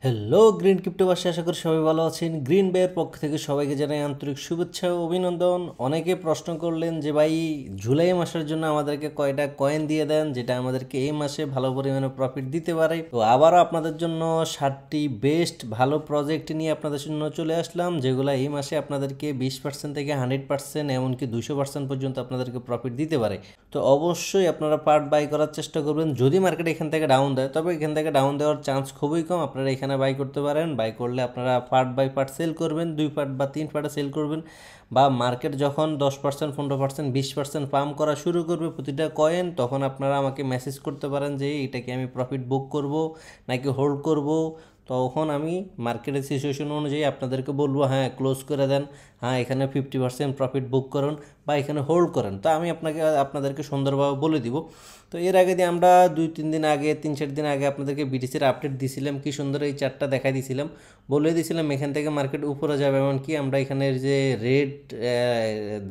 Hello green ক্রিপ্টোবাসী, আশা করি সবাই ভালো আছেন। গ্রিন বের পক্ষ থেকে সবাইকে জানাই আন্তরিক শুভেচ্ছা ও অভিনন্দন। অনেকে প্রশ্ন করলেন যে ভাই জুলাই মাসের জন্য আমাদেরকে কয়টা কয়েন দিয়ে দেন যেটা আমাদেরকে এই মাসে ভালো পরিমাণে প্রফিট দিতে পারে। তো আবারও আপনাদের জন্য 7টি বেস্ট ভালো প্রজেক্ট নিয়ে আপনাদের জন্য চলে আসলাম, যেগুলো এই মাসে আপনাদেরকে 20% থেকে 100%, এমনকি 200% পর্যন্ত আপনাদেরকে প্রফিট দিতে পারে। তো অবশ্যই আপনারা পার্ট বাই করার চেষ্টা করবেন। যদি মার্কেট এখান থেকে ডাউন দেয়, তবে এখান থেকে ডাউন দেওয়ার চান্স খুবই কম। আপনারা এখানে বাই করতে পারেন। বাই করলে আপনারা পার্ট বাই পার্ট সেল করবেন, 2 পার্ট বা 3 পার্টে সেল করবেন। বা মার্কেট যখন 10%, 15%, 20% পাম্প করা শুরু করবে প্রতিটা কয়েন, তখন আপনারা আমাকে মেসেজ করতে পারেন যে এটাকে আমি প্রফিট বুক করব নাকি হোল্ড করব। তখন আমি মার্কেটের সিচুয়েশন অনুযায়ী আপনাদেরকে বলবো, হ্যাঁ ক্লোজ করে দেন, হ্যাঁ এখানে 50% প্রফিট বুক করুন, বা এখানে হোল্ড করেন। তো আমি আপনাদেরকে সুন্দরভাবে বলে দিব। তো এর আগে দিয়ে আমরা 2-3 দিন আগে, 3-4 দিন আগে আপনাদেরকে বিটিসির আপডেট দিয়েছিলাম, কি সুন্দর এই চার্টটা দেখাই দিয়েছিলাম, বলে দিয়েছিলাম এখান থেকে মার্কেট উপরে যাবে। এমনকি আমরা এখানের যে রেড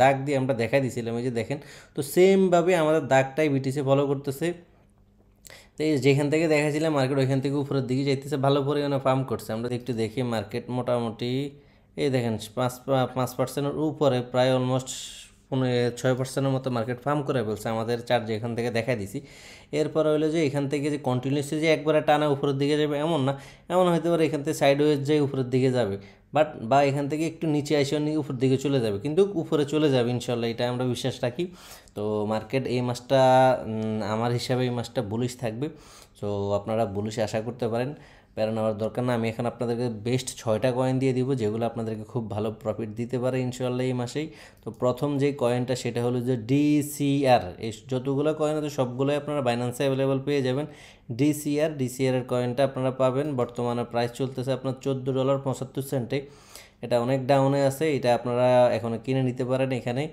দাগ দিয়ে আমরা দেখাই দিয়েছিলাম, এই যে দেখেন। তো সেমভাবে আমাদের দাগটাই বিটিসি ফলো করতেছে। তো এই যেখান থেকে দেখাছিলাম মার্কেট ওইখান থেকে উপরের দিকে যাইতেছে, ভালো পরিমাণে পাম্প করছে। আমরা একটু দেখি মার্কেট মোটামুটি এই দেখেন 5% উপরে, প্রায় অলমোস্ট 6%-এর মতো মার্কেট পাম্প করে ফেলছে আমাদের চার্ট যেখান থেকে দেখাই দিছি। এরপর হইলো যে এখান থেকে যে কন্টিনিউসলি যে একবারে টানা উপরের দিকে যাবে এমন না, এমন হতে পারে এখান থেকে সাইডওয়েজ যে উপরের দিকে যাবে, বা এখান থেকে একটু নিচে আসে উপর দিকে চলে যাবে, কিন্তু উপরে চলে যাবে ইনশাল্লাহ, এটা আমরা বিশ্বাস রাখি। তো মার্কেট এই মাসটা আমার হিসাবে এই মাসটা বুলিশ থাকবে। সো আপনারা বুলিশ আশা করতে পারেন, প্যারা নেওয়ার দরকার না। আমি এখন আপনাদেরকে বেস্ট 6টা কয়েন দিয়ে দিব, যেগুলো আপনাদেরকে খুব ভালো প্রফিট দিতে পারে ইনশাল্লাহ এই মাসেই। তো প্রথম যে কয়েনটা সেটা হলো যে ডিসিআর। এই যতগুলো কয়েন আছে সবগুলোই আপনারা বাইন্যান্সে অ্যাভেলেবল পেয়ে যাবেন। ডিসিআর এর কয়েনটা আপনারা পাবেন, বর্তমানে প্রাইস চলতেছে আপনার $14.75। এটা অনেক ডাউনে আছে, এটা আপনারা এখন কিনে নিতে পারেন। এখানে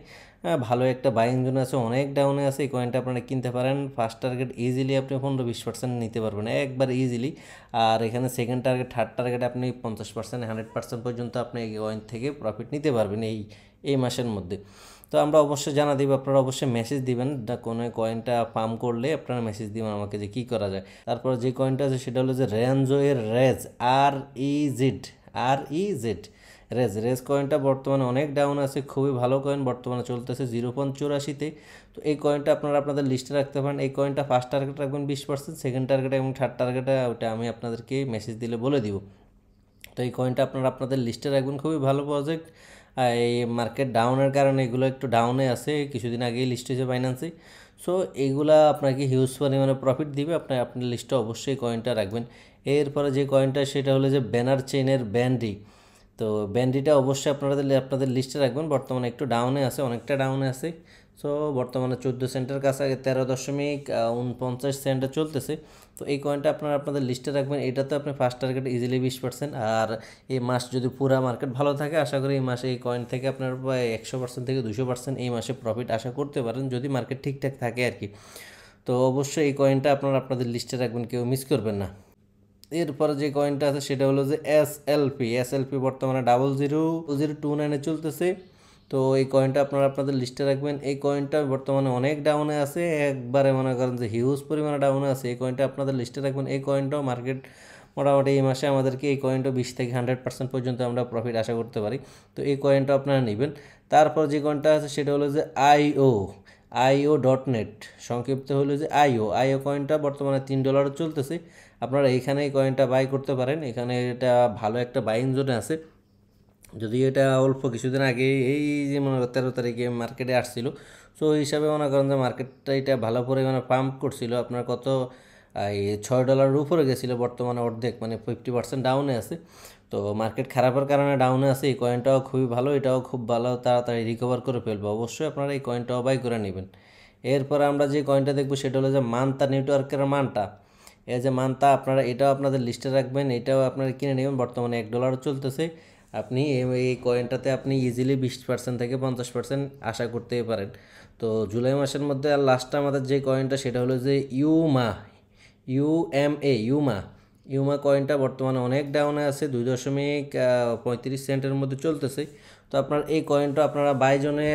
ভালো একটা বাইং জোন আছে, অনেক ডাউনে আছে, এই কয়েনটা আপনারা কিনতে পারেন। ফার্স্ট টার্গেট ইজিলি আপনি 15-20% নিতে পারবেন একবার ইজিলি। আর এখানে সেকেন্ড টার্গেট, থার্ড টার্গেট আপনি 50%, 100% পর্যন্ত আপনি এই কয়েন থেকে প্রফিট নিতে পারবেন এই মাসের মধ্যে। তো আমরা অবশ্যই জানা দিব, আপনারা অবশ্যই মেসেজ দিবেন, কোনো কয়েনটা পাম্প করলে আপনারা মেসেজ দিবেন আমাকে যে কী করা যায়। তারপর যে কয়েনটা আছে সেটা হলো যে রেঞ্জো এর রেজ, আর ই জেড রেজ কয়েনটা বর্তমানে অনেক ডাউন আছে, খুবই ভালো কয়েন, বর্তমানে চলতেছে 0.84-তে। তো এই কয়েনটা আপনারা আপনাদের লিস্টে রাখতে পারেন। এই কয়েনটা ফার্স্ট টার্গেট রাখবেন 20%, সেকেন্ড টার্গেট এবং থার্ড টার্গেটে ওটা আমি আপনাদেরকে মেসেজ দিলে বলে দিব। তো এই কয়েনটা আপনারা আপনাদের লিস্টে রাখবেন, খুবই ভালো প্রজেক্ট। এই মার্কেট ডাউনের কারণে এগুলো একটু ডাউনে আছে, কিছুদিন আগেই লিস্ট হয়েছে বাইন্যান্সে। সো এইগুলা আপনাকে হিউজ পরিমাণে প্রফিট দিবে, আপনার লিস্টে অবশ্যই কয়েনটা রাখবেন। এরপরে যে কয়েনটা সেটা হলো যে ব্যানার চেইনের ব্যান্ডি। তো ব্যান্ডিটা অবশ্যই আপনাদের লিস্টে রাখবেন, বর্তমানে একটু ডাউনে আছে, অনেকটা ডাউনে আছে। সো বর্তমানে 14 সেন্টের কাছে, 13.49 সেন্টে চলতেছে। তো এই কয়েনটা আপনারা আপনাদের লিস্টে রাখবেন। এটাতে আপনি ফার্স্ট টার্গেট ইজিলি 20%। আর এই মাস যদি পুরো মার্কেট ভালো থাকে, আশা করি এই মাসে এই কয়েন থেকে আপনার প্রায় 100% থেকে 200% এই মাসে প্রফিট আশা করতে পারেন, যদি মার্কেট ঠিকঠাক থাকে আর কি। তো অবশ্যই এই কয়েনটা আপনারা আপনাদের লিস্টে রাখবেন, কেউ মিস করবেন না। এরপরে যে কয়েনটা আছে সেটা হলো যে এসএলপি বর্তমানে 0029-এ চলতেছে। তো এই কয়েনটা আপনারা আপনাদের লিস্টে রাখবেন। এই কয়েনটা বর্তমানে অনেক ডাউনে আছে, একবারে মনে করেন যে হিউজ পরিমাণে ডাউনে আছে। এই কয়েনটা আপনাদের লিস্টে রাখবেন। এই কয়েনটাও মার্কেট মোটামুটি এই মাসে আমাদেরকে এই কয়েনটা 20 থেকে 100% পর্যন্ত আমরা প্রফিট আশা করতে পারি। তো এই কয়েনটা আপনারা নেবেন। তারপর যে কয়েনটা আছে সেটা হলো যে IO.net, সংক্ষিপ্ত হলো যে আইও কয়েনটা বর্তমানে $3 চলতেছে। আপনারা এইখানে এই কয়েনটা বাই করতে পারেন, এখানে এটা ভালো একটা বাইং জোনে আছে। যদিও এটা অল্প কিছুদিন আগে এই যে মনে করেন 13 তারিখে মার্কেটে আসছিল। সো ওই হিসাবে মনে করেন যে মার্কেটটা এটা ভালো পরিমাণে পাম্প করছিল, আপনার কত এই $6 উপরে গেছিলো, বর্তমানে অর্ধেক মানে 50% ডাউনে আছে। তো মার্কেট খারাপের কারণে ডাউনে আছে। এই কয়েনটাও খুবই ভালো, এটাও খুব ভালো, তাড়াতাড়ি রিকভার করে ফেলবে। অবশ্যই আপনারা এই কয়েনটাও বাই করে নেবেন। এরপরে আমরা যে কয়েনটা দেখবো সেটা হলো যে মান্তা নেটওয়ার্কের মানটা। এই যে মান্তা, আপনারা এটাও আপনাদের লিস্টে রাখবেন, এটাও আপনারা কিনে নেবেন, বর্তমানে $1 চলতেছে। আপনি এই কয়েনটাতে আপনি ইজিলি 20% থেকে 50% আশা করতেই পারেন। তো জুলাই মাসের মধ্যে আর লাস্টটা আমাদের যে কয়েনটা সেটা হলো যে ইউমা কয়েনটা বর্তমানে অনেক ডাউনে আছে, 2.35 সেন্টের মধ্যে চলতেছে। তো আপনার এই কয়েনটা আপনারা বাইজনে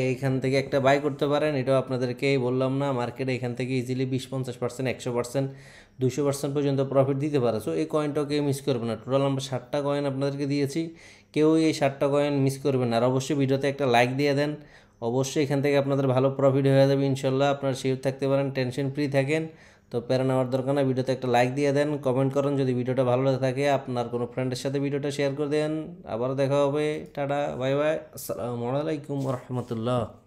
এইখান থেকে একটা বাই করতে পারেন। এটাও আপনাদেরকে বললাম না, মার্কেটে এখান থেকে ইজিলি 20-50%, 100% 200% পর্যন্ত প্রফিট দিতে পারে। সো এই কয়েনটাও কেউ মিস করবে না। টোটাল আমরা 60টা কয়েন আপনাদেরকে দিয়েছি, কেউ এই 60টা কয়েন মিস করবেন না। আর অবশ্যই ভিডিওতে একটা লাইক দিয়ে দেন, অবশ্যই এখান থেকে আপনাদের ভালো প্রফিট হয়ে যাবে ইনশাল্লাহ। আপনারা শিওর থাকতে পারেন, টেনশন ফ্রি থাকেন। তো প্যারা নেওয়ার দরকার না, ভিডিওতে একটা লাইক দিয়ে দেন, কমেন্ট করেন যদি ভিডিওটা ভালো লাগে থাকে, আপনার কোনো ফ্রেন্ডের সাথে ভিডিওটা শেয়ার করে দেন। আবার দেখা হবে, টাটা, বাই বাই, আসসালামু আলাইকুম রহমতুল্লাহ।